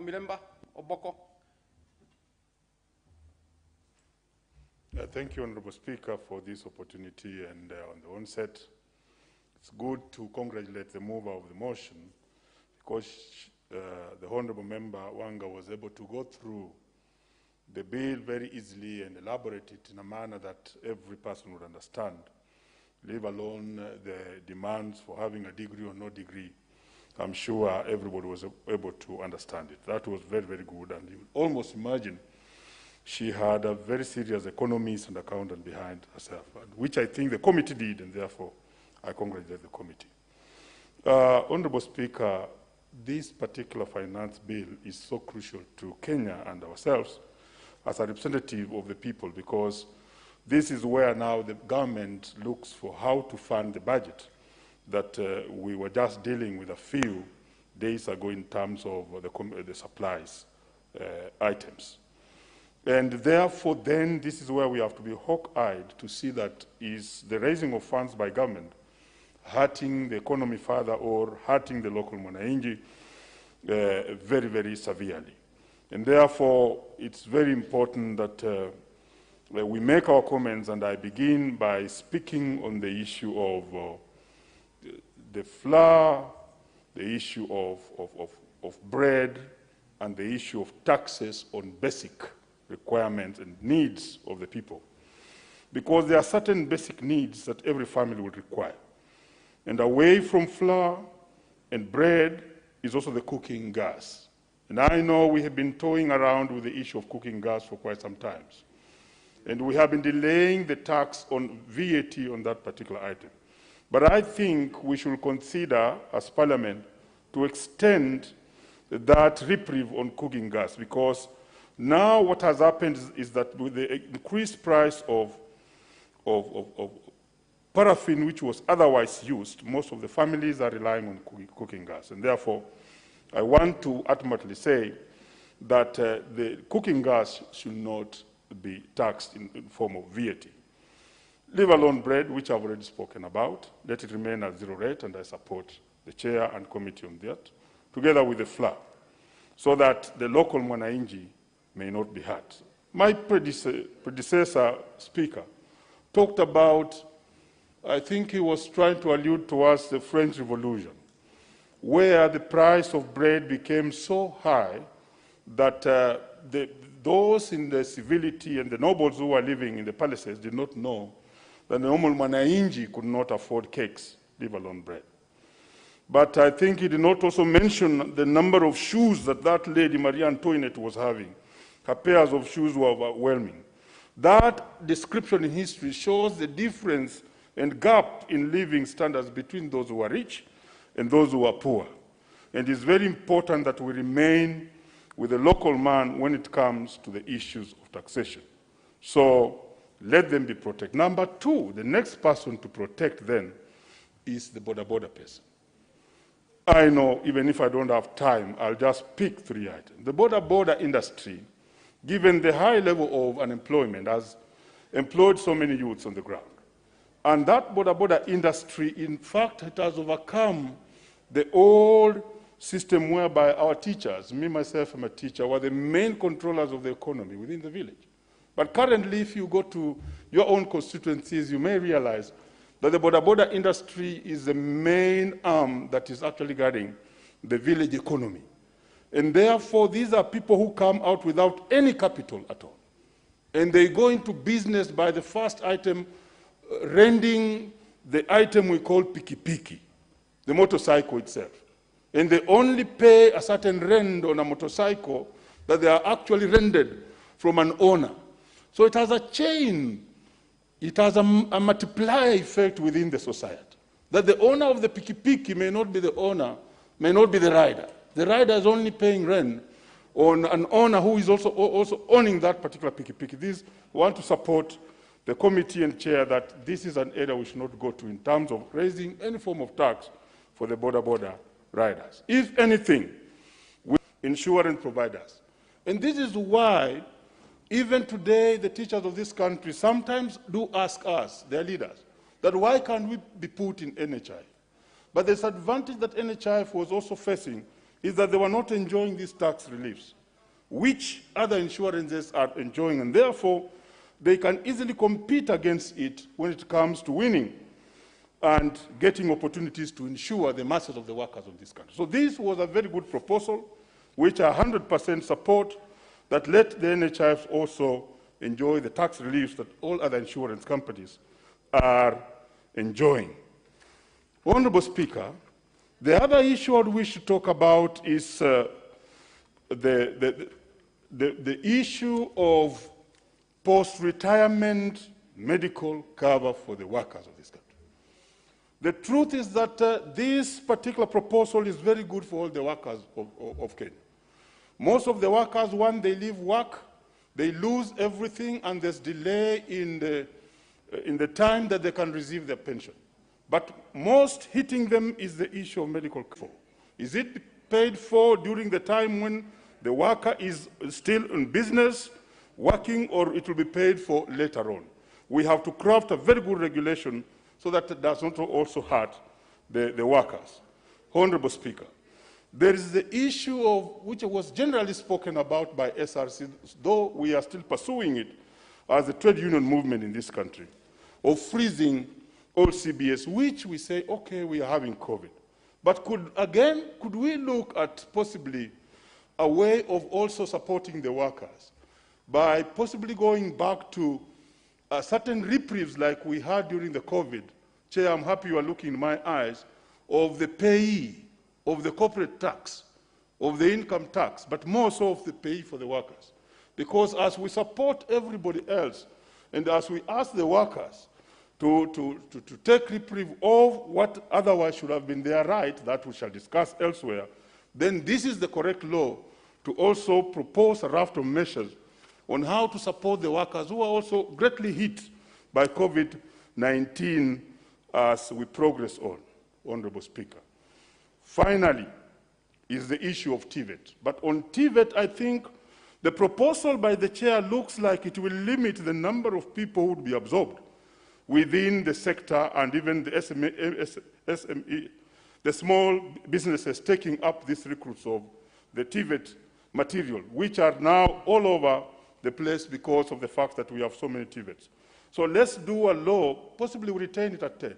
Miremba Oboko. Thank you, Honorable Speaker, for this opportunity. And on the onset, it's good to congratulate the mover of the motion because the Honorable Member Wanga was able to go through the bill very easily and elaborate it in a manner that every person would understand, leave alone the demands for having a degree or no degree. I'm sure everybody was able to understand it. That was very, very good. And you almost imagine she had a very serious economist and accountant behind herself, which I think the committee did, and therefore I congratulate the committee. Honorable Speaker, this particular finance bill is so crucial to Kenya and ourselves as a representative of the people, because this is where now the government looks for how to fund the budget that we were just dealing with a few days ago in terms of the supplies items. And therefore, then, this is where we have to be hawk-eyed to see that is the raising of funds by government hurting the economy further or hurting the local mwananchi very, very severely. And therefore, it's very important that we make our comments, and I begin by speaking on the issue of the flour, the issue of bread, and the issue of taxes on basic requirements and needs of the people. Because there are certain basic needs that every family would require. And away from flour and bread is also the cooking gas. And I know we have been toying around with the issue of cooking gas for quite some time. And we have been delaying the tax on VAT on that particular item. But I think we should consider, as Parliament, to extend that reprieve on cooking gas, because now what has happened is that with the increased price of paraffin, which was otherwise used, most of the families are relying on cooking gas. And therefore, I want to ultimately say that the cooking gas should not be taxed in form of VAT. Leave alone bread, which I've already spoken about. Let it remain at zero rate, and I support the chair and committee on that, together with the flour, so that the local mwananchi may not be hurt. My predecessor speaker talked about, I think he was trying to allude towards the French Revolution, where the price of bread became so high that those in the civility and the nobles who were living in the palaces did not know that the normal mwananchi could not afford cakes, leave alone bread. But I think he did not also mention the number of shoes that lady, Marie Antoinette, was having. Her pairs of shoes were overwhelming. That description in history shows the difference and gap in living standards between those who are rich and those who are poor. And it's very important that we remain with the local man when it comes to the issues of taxation. So let them be protected. Number two, the next person to protect then is the border person. I know, even if I don't have time, I'll just pick three items. The border industry, given the high level of unemployment, has employed so many youths on the ground. And that border industry, in fact, it has overcome the old system whereby our teachers, me myself I'm a teacher, were the main controllers of the economy within the village. But currently, if you go to your own constituencies, you may realize that the border industry is the main arm that is actually guiding the village economy. And therefore, these are people who come out without any capital at all. And they go into business by the first item, rendering the item we call piki, the motorcycle itself. And they only pay a certain rent on a motorcycle that they are actually rendered from an owner. So it has a chain, it has a multiplier effect within the society. That the owner of the piki may not be the owner, may not be the rider. The rider is only paying rent on an owner who is also owning that particular piki. This, we want to support the committee and chair that this is an area we should not go to in terms of raising any form of tax for the border riders. If anything, with insurance providers. And this is why, even today, the teachers of this country sometimes do ask us, their leaders, that why can't we be put in NHI? But the disadvantage that NHIF was also facing is that they were not enjoying these tax reliefs, which other insurances are enjoying, and therefore they can easily compete against it when it comes to winning and getting opportunities to insure the masses of the workers of this country. So this was a very good proposal, which I 100% support, that let the NHIFs also enjoy the tax reliefs that all other insurance companies are enjoying. Honorable Speaker, the other issue I wish to talk about is the issue of post-retirement medical cover for the workers of this country. The truth is that this particular proposal is very good for all the workers of Kenya. Most of the workers, when they leave work, they lose everything, and there's delay in the time that they can receive their pension. But most hitting them is the issue of medical care. Is it paid for during the time when the worker is still in business, working, or it will be paid for later on? We have to craft a very good regulation so that it does not also hurt the workers. Honorable Speaker, there is the issue of, which was generally spoken about by SRC, though we are still pursuing it as a trade union movement in this country, of freezing all CBS, which we say, okay, we are having COVID. But could we look at possibly a way of also supporting the workers by possibly going back to certain reprieves like we had during the COVID? Chair, I'm happy you are looking in my eyes, of the payee, of the corporate tax, of the income tax, but more so of the payee for the workers. Because as we support everybody else, and as we ask the workers to take reprieve of what otherwise should have been their right, that we shall discuss elsewhere, then this is the correct law to also propose a raft of measures on how to support the workers who are also greatly hit by COVID-19 as we progress on, Honorable Speaker. Finally, is the issue of TVET. But on TVET, I think the proposal by the chair looks like it will limit the number of people who would be absorbed within the sector, and even the SME, the small businesses taking up these recruits of the TVET material, which are now all over the place because of the fact that we have so many TVETs. So let's do a law, possibly we retain it at 10,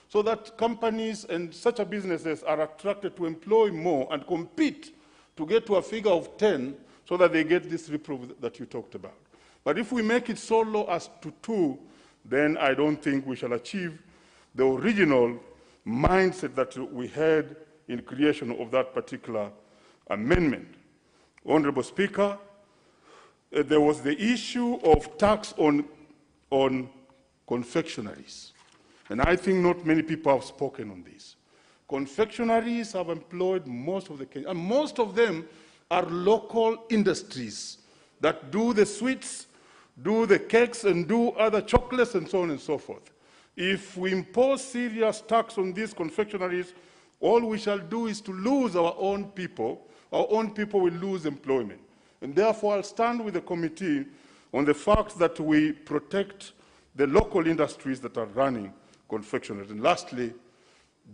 so that companies and such businesses are attracted to employ more and compete to get to a figure of 10 so that they get this reproof that you talked about. But if we make it so low as to 2, then I don't think we shall achieve the original mindset that we had in creation of that particular amendment. Honorable Speaker, there was the issue of tax on confectionaries. And I think not many people have spoken on this. Confectionaries have employed most of the Kenyans, and most of them are local industries that do the sweets, do the cakes, and do other chocolates, and so on and so forth. If we impose serious tax on these confectionaries, all we shall do is to lose our own people. Our own people will lose employment. And therefore, I'll stand with the committee on the fact that we protect the local industries that are running confectionaries. And lastly,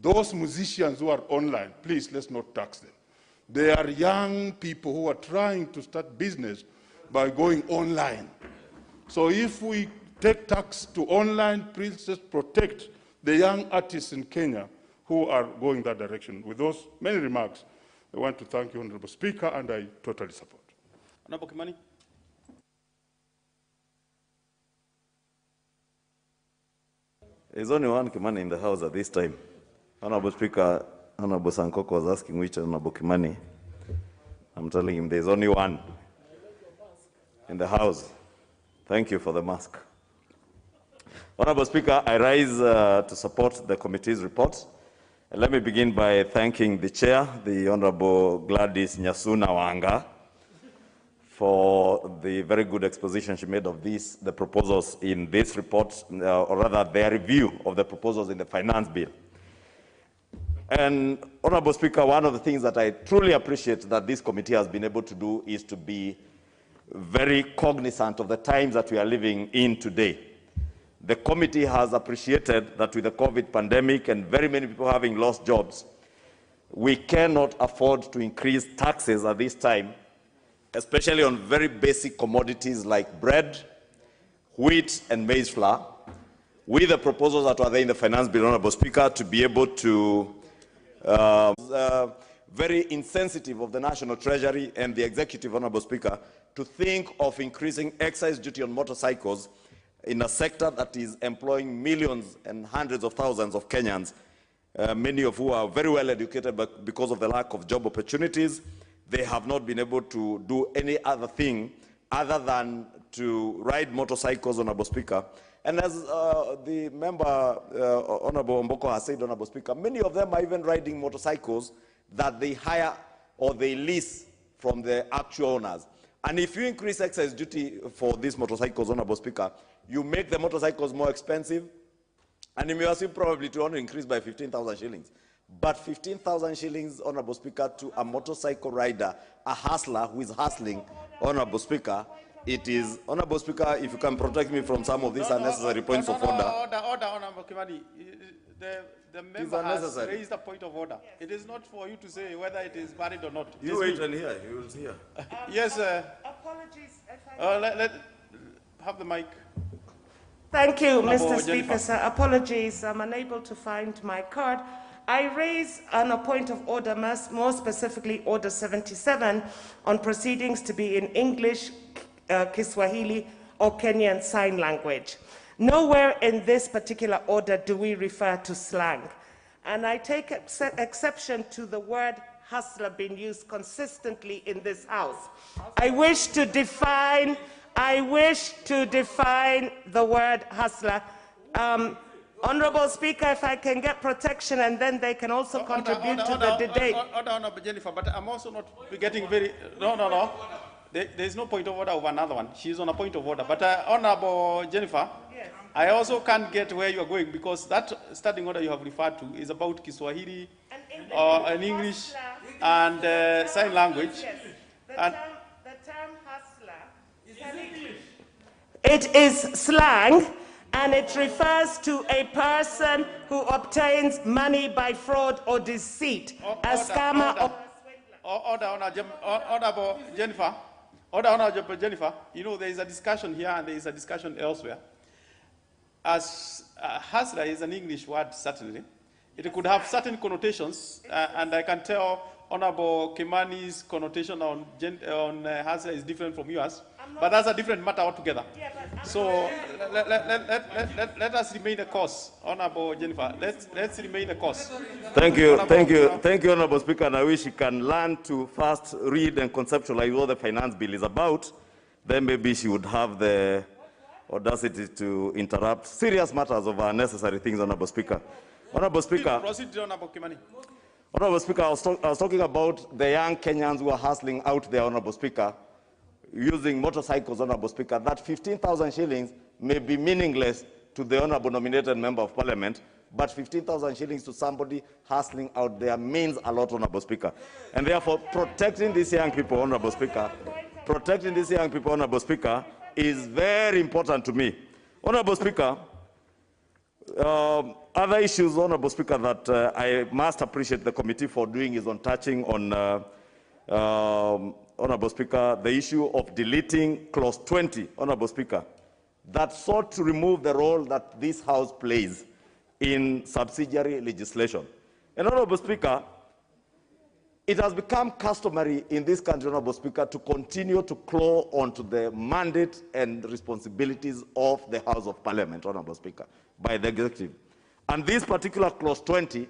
those musicians who are online, please, let's not tax them. They are young people who are trying to start business by going online. So if we take tax to online, please just protect the young artists in Kenya who are going that direction. With those many remarks, I want to thank you, Honorable Speaker, and I totally support. Honorable Kimani. There's only one Kimani in the House at this time. Honorable Speaker, Honorable Sankoko was asking which Honorable Kimani. I'm telling him there's only one in the House. Thank you for the mask. Honorable Speaker, I rise to support the committee's report. And let me begin by thanking the chair, the Honorable Gladys Nyasuna Wanga, for the very good exposition she made of the proposals in this report, or rather their review of the proposals in the finance bill. And Honorable Speaker, one of the things that I truly appreciate that this committee has been able to do is to be very cognizant of the times that we are living in today. The committee has appreciated that with the COVID pandemic and very many people having lost jobs, we cannot afford to increase taxes at this time, especially on very basic commodities like bread, wheat, and maize flour, with the proposals that were there in the Finance Bill, Honorable Speaker, to be able to very insensitive of the National Treasury and the Executive, Honorable Speaker, to think of increasing excise duty on motorcycles in a sector that is employing millions and hundreds of thousands of Kenyans, many of who are very well educated, but because of the lack of job opportunities, they have not been able to do any other thing other than to ride motorcycles, Honorable Speaker. And as the member, Honorable Mboko, has said, Honorable Speaker, many of them are even riding motorcycles that they hire or they lease from the actual owners. And if you increase excise duty for these motorcycles, Honorable Speaker, you make the motorcycles more expensive, and you may assume probably to only increase by 15,000 shillings. But 15,000 shillings, Honorable Speaker, to a motorcycle rider, a hustler who is hustling, Honorable Speaker, it is, Honorable Speaker, if you can protect me from some of these unnecessary points of order. Order, Honorable Kimani. The member has raised a point of order. Yes. It is not for you to say whether it is valid or not. You wait and hear. You will hear. Yes. Apologies. Let have the mic. Thank you, Mr. Speaker, sir. Apologies. I'm unable to find my card. I raise on a point of order, more specifically Order 77, on proceedings to be in English, Kiswahili, or Kenyan Sign Language. Nowhere in this particular order do we refer to slang. And I take exception to the word hustler being used consistently in this House. I wish to define the word hustler. Honorable Speaker, if I can get protection, and then they can also contribute to the debate. Order, Honorable Jennifer, but I'm also not getting very... No. There's no point of order of another one. She's on a point of order. But Honorable Jennifer, yes. I also can't get where you are going, because that standing order you have referred to is about Kiswahili, and English, and sign language. Yes. The term hustler is English. It is slang, and it refers to a person who obtains money by fraud or deceit, a scammer or a swindler. Honorable Jennifer. Honorable Jennifer, you know, there is a discussion here and there is a discussion elsewhere. As hustler is an English word, certainly. It could have certain connotations, and I can tell Honorable Kimani's connotation on hustler is different from yours, but that's a different matter altogether. Yeah, so let us remain the course, Honorable Jennifer. Let's remain the course. Thank you, Honorable Speaker. And I wish you can learn to first read and conceptualize what the Finance Bill is about. Then maybe she would have the audacity to interrupt serious matters of unnecessary things, Honorable Speaker. Honorable Speaker. Proceed, Honorable Kimani. Honorable Speaker, I was talking about the young Kenyans who are hustling out there, Honorable Speaker, using motorcycles, Honorable Speaker. That 15,000 shillings may be meaningless to the Honorable nominated Member of Parliament, but 15,000 shillings to somebody hustling out there means a lot, Honorable Speaker. And therefore, protecting these young people, Honorable Speaker, is very important to me. Honorable Speaker, other issues, Honorable Speaker, that I must appreciate the committee for doing is on touching on, Honorable Speaker, the issue of deleting clause 20, Honorable Speaker, that sought to remove the role that this House plays in subsidiary legislation. And Honorable Speaker, it has become customary in this country, Honorable Speaker, to continue to claw onto the mandate and responsibilities of the House of Parliament, Honorable Speaker, by the executive. And this particular clause 20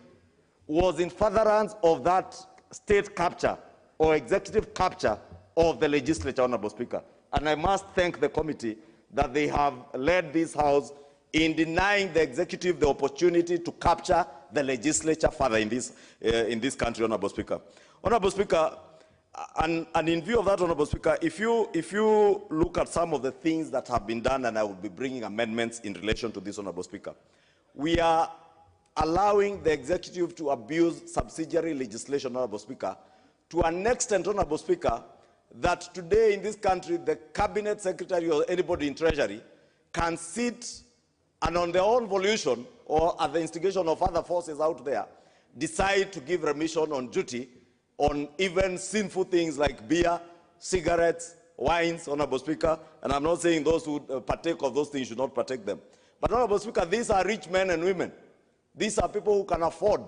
was in furtherance of that state capture or executive capture of the legislature, Honorable Speaker. And I must thank the committee that they have led this House in denying the executive the opportunity to capture the legislature further in this country, Honorable Speaker. Honorable Speaker, and in view of that, Honorable Speaker, if you look at some of the things that have been done, and I will be bringing amendments in relation to this, Honorable Speaker, we are allowing the executive to abuse subsidiary legislation, Honorable Speaker, to an extent, Honorable Speaker, that today in this country, the cabinet secretary or anybody in treasury can sit and on their own volition or at the instigation of other forces out there, decide to give remission on duty on even sinful things like beer, cigarettes, wines, Honorable Speaker, and I'm not saying those who partake of those things should not partake them. But Honorable Speaker, these are rich men and women. These are people who can afford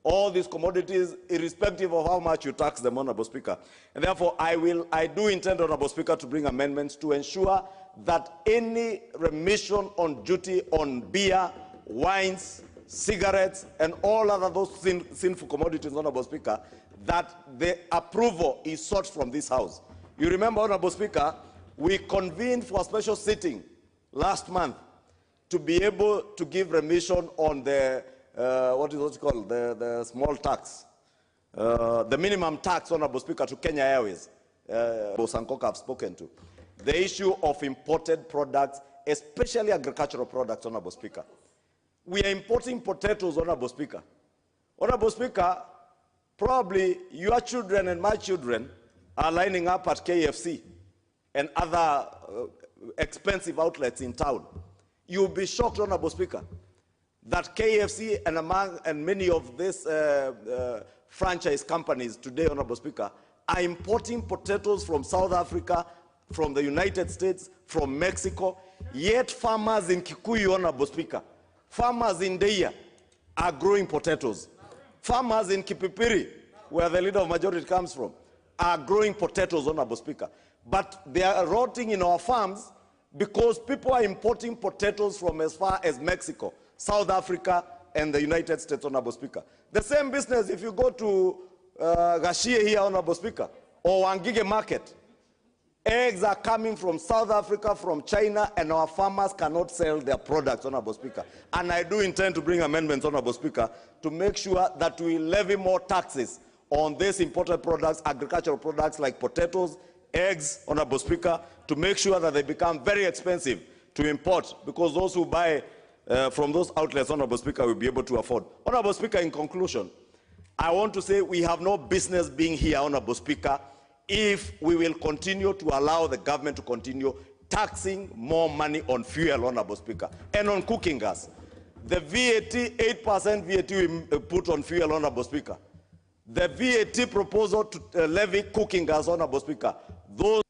all these commodities, irrespective of how much you tax them, Honorable Speaker. And therefore, I do intend, Honorable Speaker, to bring amendments to ensure that any remission on duty on beer, wines, cigarettes, and all other those sinful commodities, Honorable Speaker, that the approval is sought from this House. You remember, Honorable Speaker, we convened for a special sitting last month to be able to give remission on the, what is it called, the small tax, the minimum tax, Honorable Speaker, to Kenya Airways, Sankoka have spoken to. The issue of imported products, especially agricultural products, Honorable Speaker. We are importing potatoes, Honorable Speaker. Honorable Speaker, probably your children and my children are lining up at KFC and other expensive outlets in town. You'll be shocked, Honorable Speaker, that KFC and many of these franchise companies today, Honorable Speaker, are importing potatoes from South Africa, from the United States, from Mexico, yet farmers in Kikuyu, Honorable Speaker, farmers in Deia are growing potatoes. Farmers in Kipipiri, where the leader of majority comes from, are growing potatoes, Honorable Speaker. But they are rotting in our farms because people are importing potatoes from as far as Mexico, South Africa, and the United States, Honorable Speaker. The same business if you go to Gashie here, Honorable Speaker, or Wangige Market. Eggs are coming from South Africa, from China, and our farmers cannot sell their products, Honorable Speaker. And I do intend to bring amendments, Honorable Speaker, to make sure that we levy more taxes on these imported products, agricultural products like potatoes, eggs, Honorable Speaker, to make sure that they become very expensive to import, because those who buy from those outlets, Honorable Speaker, will be able to afford. Honorable Speaker, in conclusion, I want to say we have no business being here, Honorable Speaker, if we will continue to allow the government to continue taxing more money on fuel, Honorable Speaker, and on cooking gas. The VAT, 8% VAT we put on fuel, Honorable Speaker. The VAT proposal to levy cooking gas, Honorable Speaker, those...